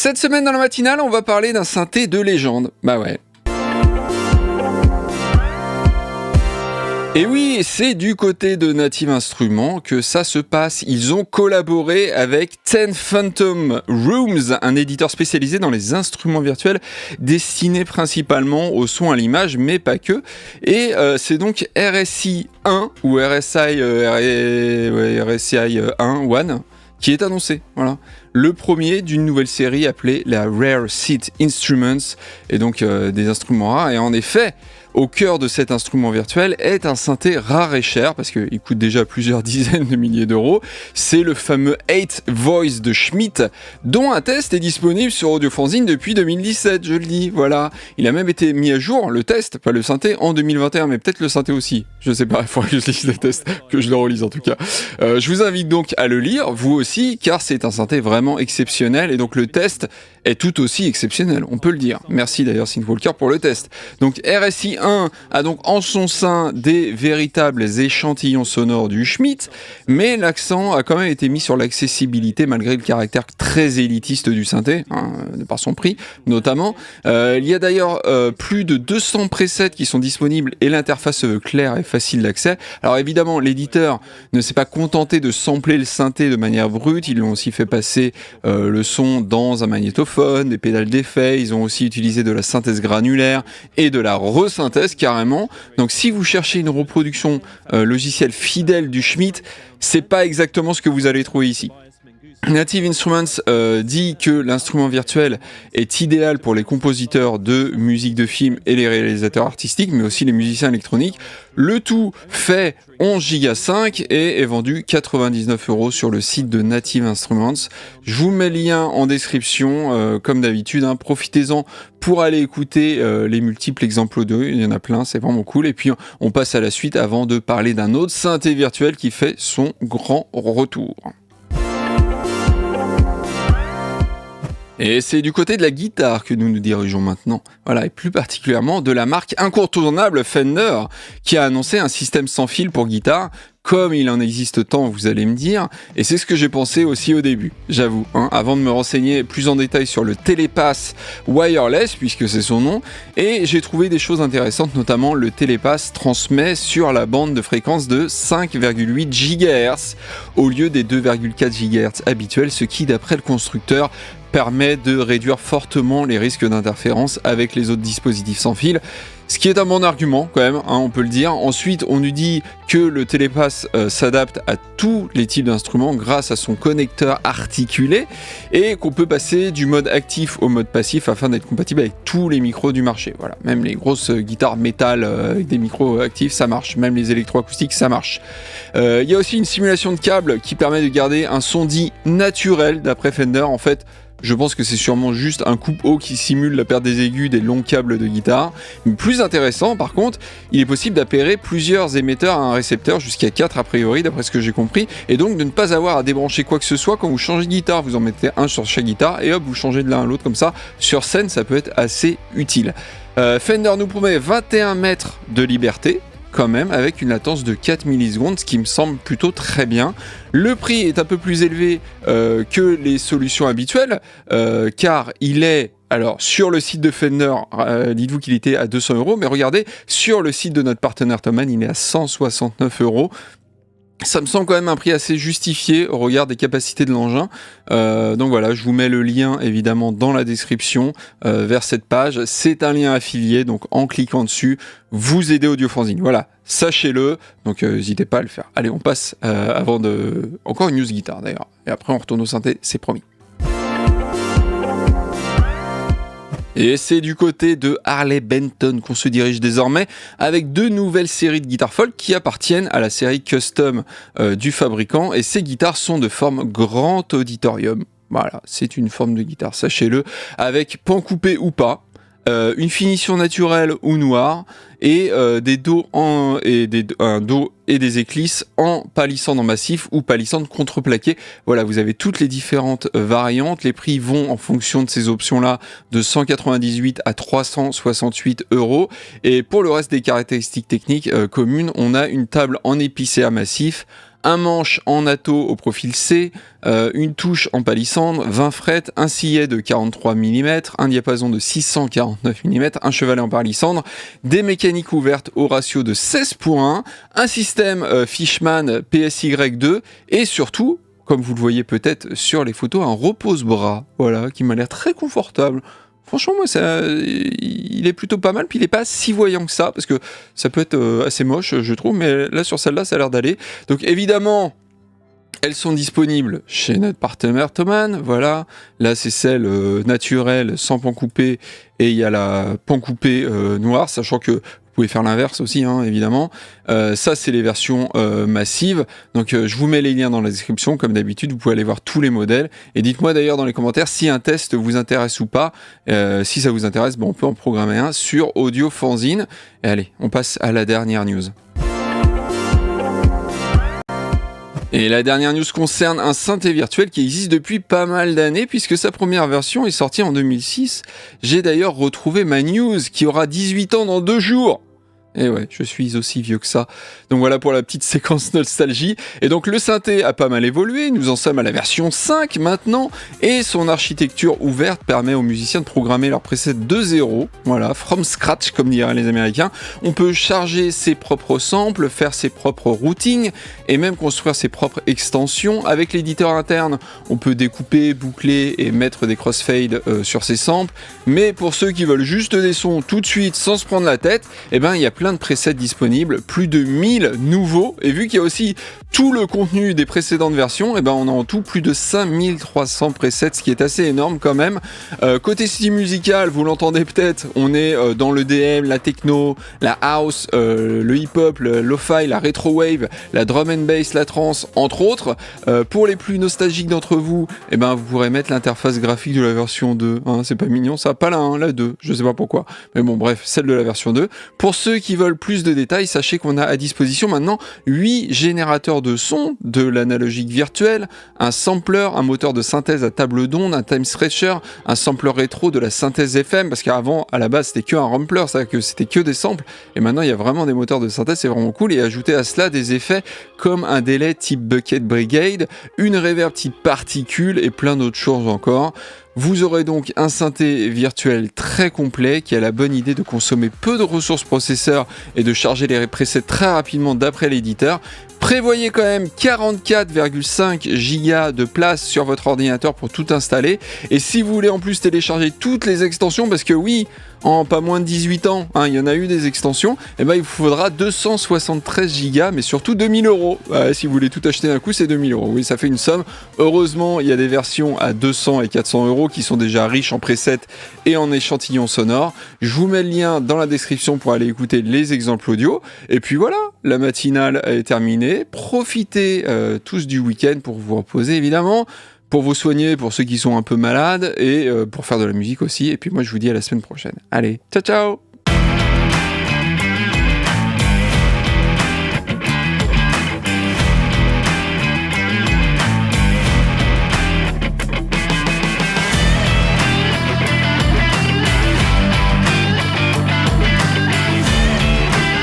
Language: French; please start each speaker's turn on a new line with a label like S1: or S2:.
S1: Cette semaine dans la matinale, on va parler d'un synthé de légende. Bah ouais. Et oui, c'est du côté de Native Instruments que ça se passe. Ils ont collaboré avec Ten Phantom Rooms, un éditeur spécialisé dans les instruments virtuels destinés principalement au son à l'image, mais pas que. Et c'est donc RSI 1 ou RSI 1 qui est annoncé. Voilà. Le premier d'une nouvelle série appelée la Rare Seed Instruments, et donc des instruments rares. Et en effet, au cœur de cet instrument virtuel est un synthé rare et cher, parce qu'il coûte déjà plusieurs dizaines de milliers d'euros. C'est le fameux 8 Voice de Schmidt, dont un test est disponible sur Audiofanzine depuis 2017, je le dis, voilà. Il a même été mis à jour, le test, pas le synthé, en 2021, mais peut-être le synthé aussi. Je sais pas, il faudrait que je lise les tests, que je le relise en tout cas. Je vous invite donc à le lire, vous aussi, car c'est un synthé vraiment exceptionnel, et donc le test est tout aussi exceptionnel, on peut le dire. Merci d'ailleurs Synthwalker pour le test. Donc RSI 1 a donc en son sein des véritables échantillons sonores du Schmidt, mais l'accent a quand même été mis sur l'accessibilité malgré le caractère très élitiste du synthé, de par son prix notamment. Il y a d'ailleurs plus de 200 presets qui sont disponibles et l'interface claire et facile d'accès. Alors évidemment, l'éditeur ne s'est pas contenté de sampler le synthé de manière brute, ils l'ont aussi fait passer le son dans un magnétophone, des pédales d'effet, ils ont aussi utilisé de la synthèse granulaire et de la resynthèse carrément. Donc si vous cherchez une reproduction logicielle fidèle du Schmidt, c'est pas exactement ce que vous allez trouver ici. Native Instruments dit que l'instrument virtuel est idéal pour les compositeurs de musique de film et les réalisateurs artistiques, mais aussi les musiciens électroniques. Le tout fait 11 Go 5 et est vendu 99 € sur le site de Native Instruments. Je vous mets le lien en description, comme d'habitude. Profitez-en pour aller écouter les multiples exemples audio. Il y en a plein, c'est vraiment cool. Et puis on passe à la suite avant de parler d'un autre synthé virtuel qui fait son grand retour. Et c'est du côté de la guitare que nous nous dirigeons maintenant. Voilà, et plus particulièrement de la marque incontournable Fender, qui a annoncé un système sans fil pour guitare, comme il en existe tant, vous allez me dire, et c'est ce que j'ai pensé aussi au début, j'avoue, avant de me renseigner plus en détail sur le Telepass Wireless, puisque c'est son nom, et j'ai trouvé des choses intéressantes, notamment le Telepass transmet sur la bande de fréquence de 5,8 GHz, au lieu des 2,4 GHz habituels, ce qui, d'après le constructeur, permet de réduire fortement les risques d'interférence avec les autres dispositifs sans fil, ce qui est un bon argument quand même, on peut le dire. Ensuite, on nous dit que le Telepass s'adapte à tous les types d'instruments grâce à son connecteur articulé et qu'on peut passer du mode actif au mode passif afin d'être compatible avec tous les micros du marché. Voilà, même les grosses guitares métal avec des micros actifs, ça marche. Même les électroacoustiques, ça marche. Il y a aussi une simulation de câble qui permet de garder un son dit naturel d'après Fender. En fait, je pense que c'est sûrement juste un coupe-haut qui simule la perte des aigus des longs câbles de guitare. Mais plus intéressant, par contre, il est possible d'appairer plusieurs émetteurs à un récepteur, jusqu'à 4 a priori, d'après ce que j'ai compris, et donc de ne pas avoir à débrancher quoi que ce soit quand vous changez de guitare. Vous en mettez un sur chaque guitare, et hop, vous changez de l'un à l'autre comme ça. Sur scène, ça peut être assez utile. Fender nous promet 21 mètres de liberté, quand même, avec une latence de 4 millisecondes, ce qui me semble plutôt très bien. Le prix est un peu plus élevé que les solutions habituelles, car il est, alors sur le site de Fender, dites-vous qu'il était à 200 €, mais regardez, sur le site de notre partenaire Thomann, il est à 169 €. Ça me semble quand même un prix assez justifié au regard des capacités de l'engin. Donc voilà, je vous mets le lien évidemment dans la description vers cette page. C'est un lien affilié, donc en cliquant dessus, vous aidez Audiofanzine. Voilà, sachez-le, donc n'hésitez pas à le faire. Allez, on passe avant de... Encore une news guitare d'ailleurs. Et après on retourne au synthé, c'est promis. Et c'est du côté de Harley Benton qu'on se dirige désormais avec 2 nouvelles séries de guitares folk qui appartiennent à la série custom du fabricant, et ces guitares sont de forme grand auditorium. Voilà, c'est une forme de guitare, sachez-le, avec pan coupé ou pas, une finition naturelle ou noire, et des dos un dos et des éclisses en palissandre en massif ou palissandre contreplaqué. Voilà, vous avez toutes les différentes variantes. Les prix vont en fonction de ces options-là de 198 à 368 €. Et pour le reste des caractéristiques techniques communes, on a une table en épicéa massif, un manche en atto au profil C, une touche en palissandre, 20 frettes, un sillet de 43 mm, un diapason de 649 mm, un chevalet en palissandre, des mécaniques ouvertes au ratio de 16:1, un système Fishman PSY2 et surtout, comme vous le voyez peut-être sur les photos, un repose-bras, voilà, qui m'a l'air très confortable. Franchement, moi, il est plutôt pas mal, puis il est pas si voyant que ça, parce que ça peut être assez moche, je trouve, mais là, sur celle-là, ça a l'air d'aller. Donc, évidemment, elles sont disponibles chez notre partenaire Thomann, voilà. Là, c'est celle naturelle, sans pan coupé, et il y a la pan coupé noire, sachant que vous pouvez faire l'inverse aussi, hein, évidemment. Ça, c'est les versions massives. Donc, je vous mets les liens dans la description. Comme d'habitude, vous pouvez aller voir tous les modèles. Et dites-moi d'ailleurs dans les commentaires si un test vous intéresse ou pas. Si ça vous intéresse, on peut en programmer un sur Audio Fanzine. Et allez, on passe à la dernière news. Et la dernière news concerne un synthé virtuel qui existe depuis pas mal d'années puisque sa première version est sortie en 2006. J'ai d'ailleurs retrouvé ma news qui aura 18 ans dans 2 jours. Et ouais, je suis aussi vieux que ça. Donc voilà pour la petite séquence nostalgie. Et donc le synthé a pas mal évolué, nous en sommes à la version 5 maintenant, et son architecture ouverte permet aux musiciens de programmer leur preset de zéro, voilà, from scratch comme diraient les Américains. On peut charger ses propres samples, faire ses propres routings, et même construire ses propres extensions. Avec l'éditeur interne, on peut découper, boucler et mettre des crossfades sur ses samples. Mais pour ceux qui veulent juste des sons tout de suite sans se prendre la tête, il y a plein de presets disponibles, plus de 1000 nouveaux, et vu qu'il y a aussi tout le contenu des précédentes versions, on a en tout plus de 5300 presets, ce qui est assez énorme quand même. Côté style musical, vous l'entendez peut-être, on est dans le DM, la techno, la house, le hip-hop, le lo-fi, la retro-wave, la drum and bass, la trance, entre autres. Pour les plus nostalgiques d'entre vous, vous pourrez mettre l'interface graphique de la version 2, hein, c'est pas mignon ça, pas la 1, la 2, je sais pas pourquoi, mais bon bref, celle de la version 2. Pour ceux qui veulent plus de détails, sachez qu'on a à disposition maintenant 8 générateurs de son, de l'analogique virtuel, un sampler, un moteur de synthèse à table d'onde, un time stretcher, un sampler rétro, de la synthèse FM, parce qu'avant, à la base, c'était que un rumpler, c'est-à-dire que c'était que des samples, et maintenant, il y a vraiment des moteurs de synthèse, c'est vraiment cool, et ajouter à cela des effets comme un délai type Bucket Brigade, une reverb type particule, et plein d'autres choses encore. Vous aurez donc un synthé virtuel très complet qui a la bonne idée de consommer peu de ressources processeurs et de charger les presets très rapidement d'après l'éditeur. Prévoyez quand même 44,5 Go de place sur votre ordinateur pour tout installer. Et si vous voulez en plus télécharger toutes les extensions, parce que oui, en pas moins de 18 ans, il y en a eu des extensions, il vous faudra 273 Go, mais surtout 2000 €. Si vous voulez tout acheter d'un coup, c'est 2000 €. Oui, ça fait une somme. Heureusement, il y a des versions à 200 et 400 € qui sont déjà riches en presets et en échantillons sonores. Je vous mets le lien dans la description pour aller écouter les exemples audio. Et puis voilà, la matinale est terminée. Profitez tous du week-end pour vous reposer évidemment, pour vous soigner pour ceux qui sont un peu malades et pour faire de la musique aussi. Et puis moi je vous dis à la semaine prochaine. Allez, ciao ciao!